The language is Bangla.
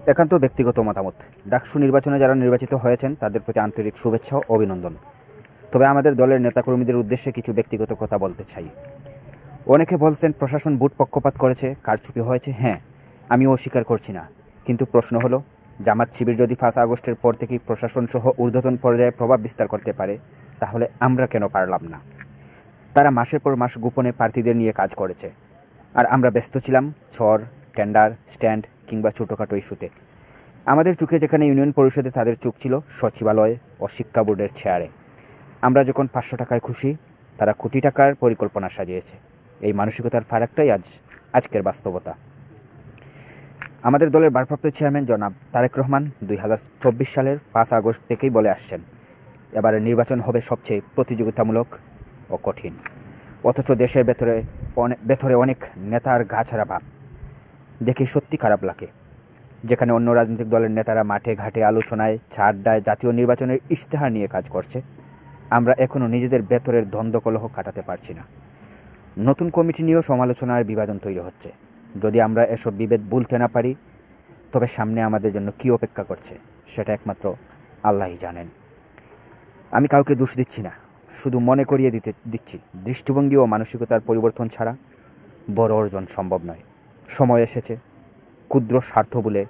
একান্ত ব্যক্তিগত মতামত। ডাকসু নির্বাচনে যারা নির্বাচিত হয়েছেন তাদের প্রতি আন্তরিক শুভেচ্ছা ও অভিনন্দন। তবে আমাদের দলের নেতাকর্মীদের উদ্দেশ্যে কিছু ব্যক্তিগত কথা বলতে চাই। অনেকে বলছেন প্রশাসন ভোট পক্ষপাত করেছে, কারচুপি হয়েছে। হ্যাঁ, আমিও অস্বীকার করছি না, কিন্তু প্রশ্ন হলো, জামাত শিবির যদি 5 আগস্টের পর থেকেই প্রশাসন সহ ঊর্ধ্বতন পর্যায়ে প্রভাব বিস্তার করতে পারে, তাহলে আমরা কেন পারলাম না? তারা মাসের পর মাস গোপনে প্রার্থীদের নিয়ে কাজ করেছে, আর আমরা ব্যস্ত ছিলাম চর, টেন্ডার, স্ট্যান্ড কিংবা ছোটোখাটো ইস্যুতে। আমাদের চোখে যেখানে ইউনিয়ন পরিষদে, তাদের চোখ ছিল সচিবালয় ও শিক্ষা বোর্ডের চেয়ারে। আমরা যখন 500 টাকায় খুশি, তারা কোটি টাকার পরিকল্পনা সাজিয়েছে। এই মানসিকতার ফারাকটাই আজকের বাস্তবতা। আমাদের দলের ভারপ্রাপ্ত চেয়ারম্যান জনাব তারেক রহমান 2024 সালের 5 আগস্ট থেকেই বলে আসছেন, এবারের নির্বাচন হবে সবচেয়ে প্রতিযোগিতামূলক ও কঠিন। অথচ দেশের ভেতরে অনেক নেতার গা ছাড়া ভাব দেখে সত্যি খারাপ লাগে। যেখানে অন্য রাজনৈতিক দলের নেতারা মাঠে ঘাটে আলোচনায়, আড্ডায় জাতীয় নির্বাচনের ইশতেহার নিয়ে কাজ করছে, আমরা এখনো নিজেদের ভেতরের দ্বন্দ্ব-কলহ কাটাতে পারছি না। নতুন কমিটি নিয়েও সমালোচনার বিভাজন তৈরি হচ্ছে। যদি আমরা এসব বিভেদ ভুলতে না পারি, তবে সামনে আমাদের জন্য কি অপেক্ষা করছে সেটা একমাত্র আল্লাহই জানেন। আমি কাউকে দোষ দিচ্ছি না, শুধু মনে করিয়ে দিচ্ছি, দৃষ্টিভঙ্গি ও মানসিকতার পরিবর্তন ছাড়া বড় অর্জন সম্ভব নয়। সময় এসেছে ক্ষুদ্র স্বার্থ বলে